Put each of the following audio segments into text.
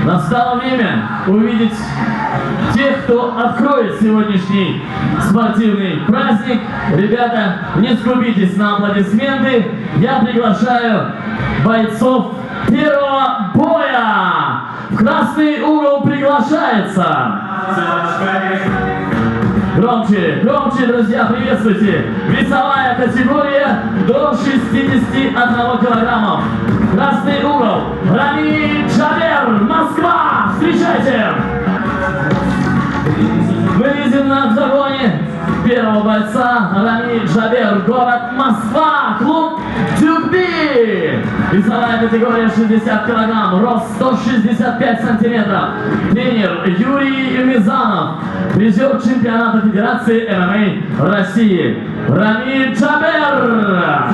Настало время увидеть тех, кто откроет сегодняшний спортивный праздник. Ребята, не скупитесь на аплодисменты. Я приглашаю бойцов первого боя. В красный угол приглашается. Громче, громче, друзья, приветствуйте. Весовая категория до 61 килограммов. Красный угол. Рами Джабер, Москва. Встречайте. Мы видим на октагоне первого бойца Рами Джабер, город Москва, клуб Дюкби. Весовая категория 60 килограмм, рост 165 сантиметров. Тренер Юрий Юмизанов, призер чемпионата Федерации ММА России. Рами Джабер.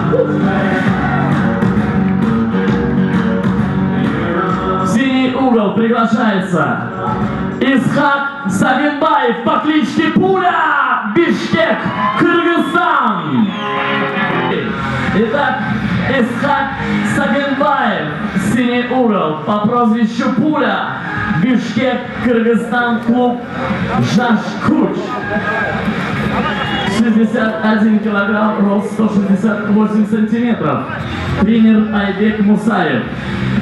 В синий угол приглашается Исхак Сагенбаев по кличке Пуля, Бишкек, Кыргызстан. Итак, Исхак Сагенбаев, синий угол, по прозвищу Пуля, Бишкек, Кыргызстан, клуб Жашкуч. 61 килограмм, рост 168 сантиметров. Тренер Айбек Мусаев.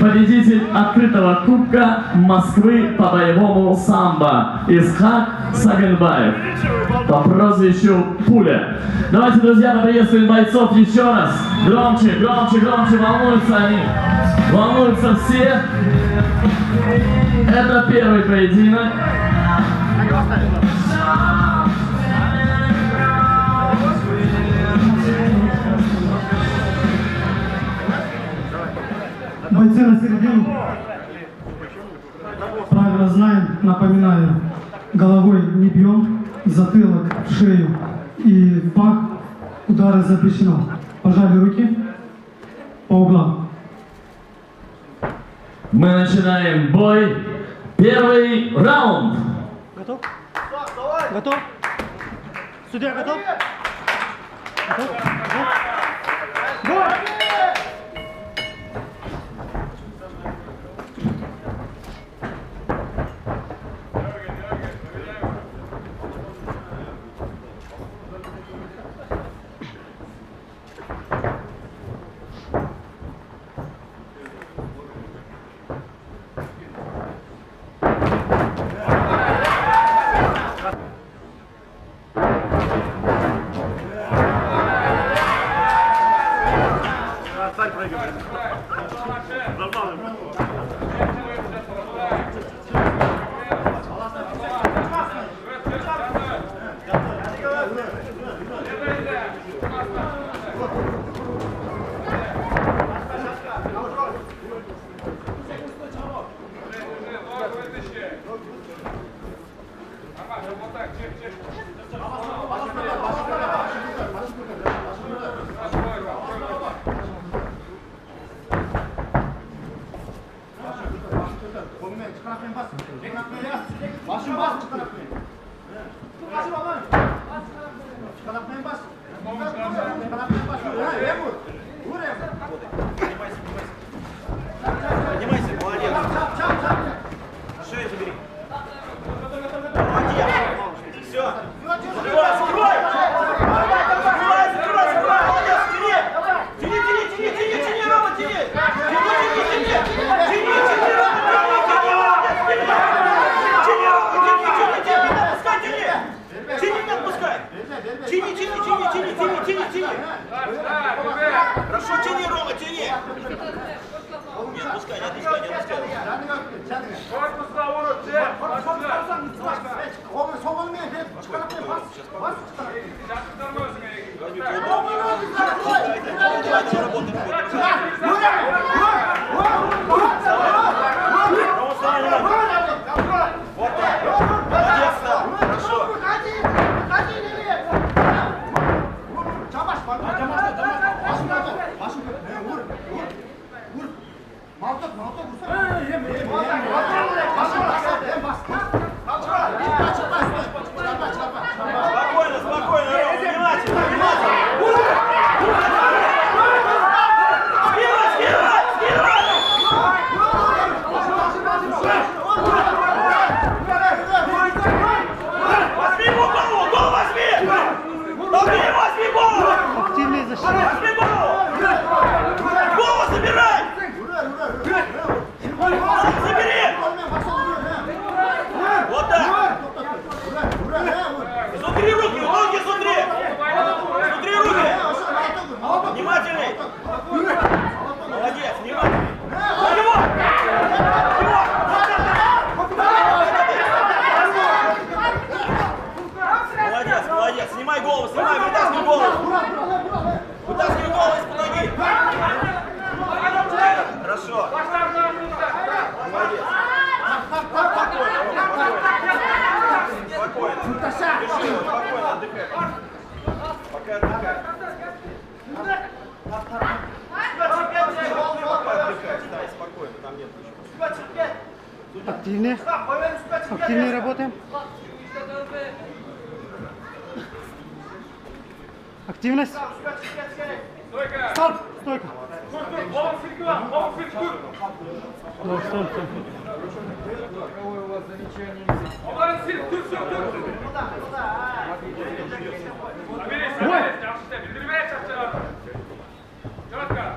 Победитель открытого кубка Москвы по боевому самбо Исхак Сагенбаев по прозвищу Пуля. Давайте, друзья, поприветствуем бойцов еще раз. Громче, громче, громче, волнуются они. Волнуются все. Это первый поединок. Бойцы на середину. Правила знаем, напоминаю. Головой не бьем, затылок, в шею и в пах. Удары запрещено. Пожали руки по углам. Мы начинаем бой. Первый раунд. Готов? Готов? Судья готов? Готов? Бой! Хорошо, тяни, Рома, тяни! Не отпускай, не отпускай, не отпускай. Корпус на уровне, Спокойно, спокойно, Рома, внимательно, внимательно. Скидывай, скидывай, скидывай! голову. Вытаскивай голову из-под ноги. Хорошо. Молодец. Спокойно. Держи его, спокойно, отдыхай. Пока отдыхай. Пока отдыхай, стай, спокойно, там нет ничего. Активнее. Активнее работаем. Активность. Стоп. Стойка. Ну, стой.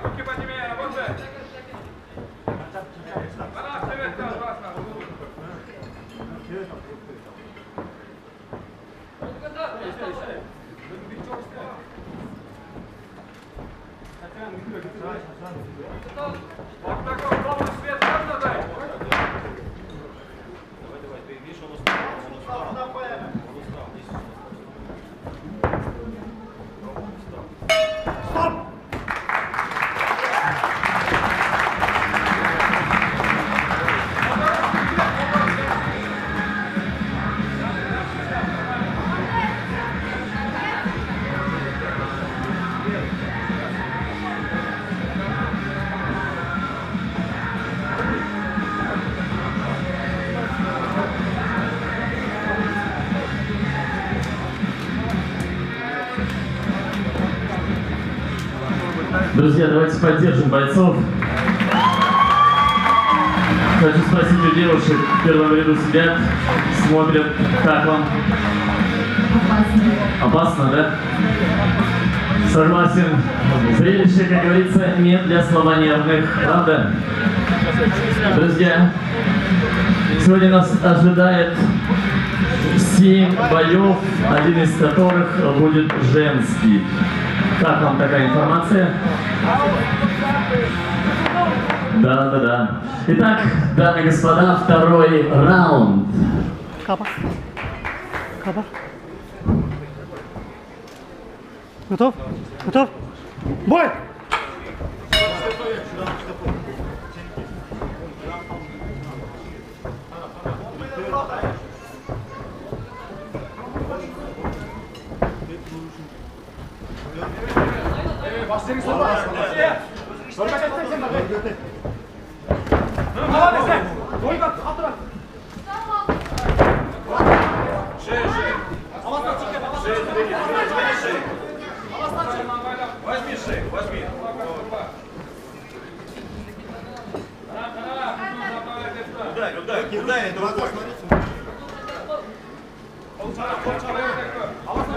Руки поднимай, работай. Вот такой полный свет можно дать? Давай, ты видишь, он устал. Друзья, давайте поддержим бойцов. Хочу спросить у девушек, в первом ряду сидят, смотрят, как вам? Опасно, да? Согласен. Зрелище, как говорится, не для слабонервных, правда? Друзья, сегодня нас ожидает 7 боев, один из которых будет женский. Как вам такая информация? Да. Итак, дамы и господа, второй раунд. Капа. Готов? Готов? Бой! Возьми шею, возьми. Ударь эту рукой.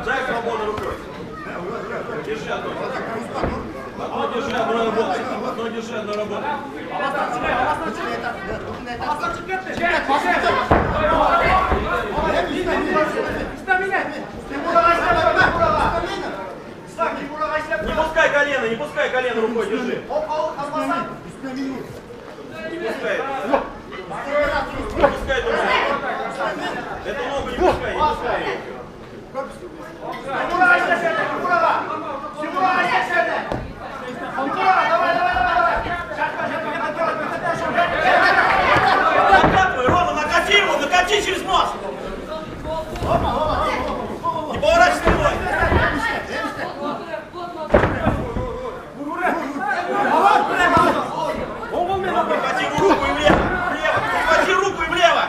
Дай свободно рукой. Держи одну. Одну держи, одну работай. Одну держи, одну работай. Не пускай колено рукой, держи. Не пускай. Не пускай эту ногу. Эту ногу не пускай, не пускай ее. Накатывай, Рома, накати его, накати через мост. Не поворачивай спиной. Прихвати руку и влево. Прихвати руку и влево.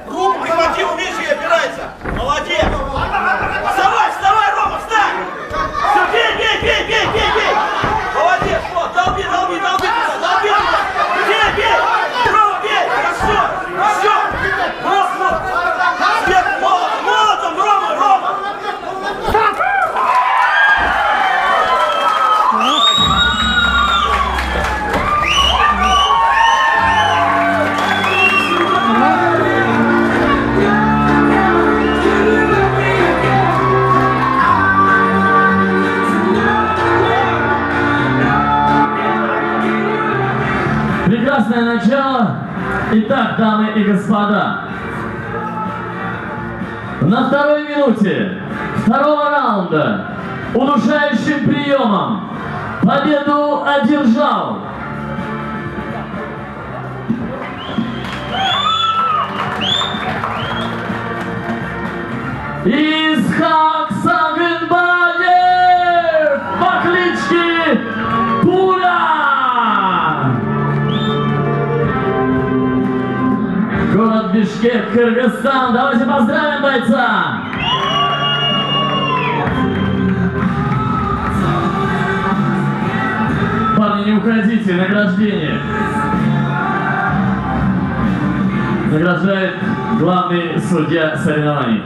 Руку прихвати, умеешь и опирается. Молодец. Вставай, Рома, встань. Все, бей. Молодец, вот, долби туда, долби туда. Бей. Рома, бей. Хорошо. Вот. Свет, молотом, Рома. Прекрасное начало. Итак, дамы и господа, на второй минуте второго раунда удушающим приемом победу одержал Исхак Сагынбаев по кличке Пуля! Город Бишкек, Кыргызстан. Давайте поздравим бойца! Парни, не уходите, награждение. Награждает главный судья соревнований.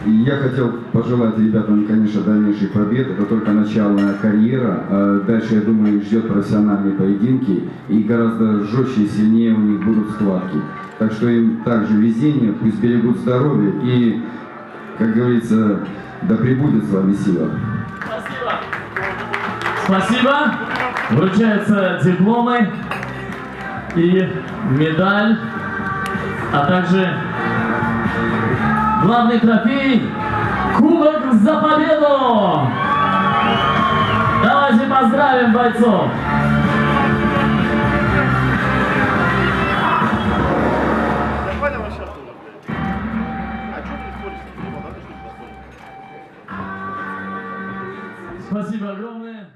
Я хотел пожелать ребятам, конечно, дальнейших побед. Это только начало карьера. Дальше, я думаю, их ждет профессиональные поединки. И гораздо жестче и сильнее у них будут схватки. Так что им также везение, пусть берегут здоровье. И, как говорится, да пребудет с вами сила. Спасибо. Спасибо. Вручаются дипломы и медаль, а также главный трофей — Кубок за победу! Давайте поздравим бойцов! Спасибо огромное!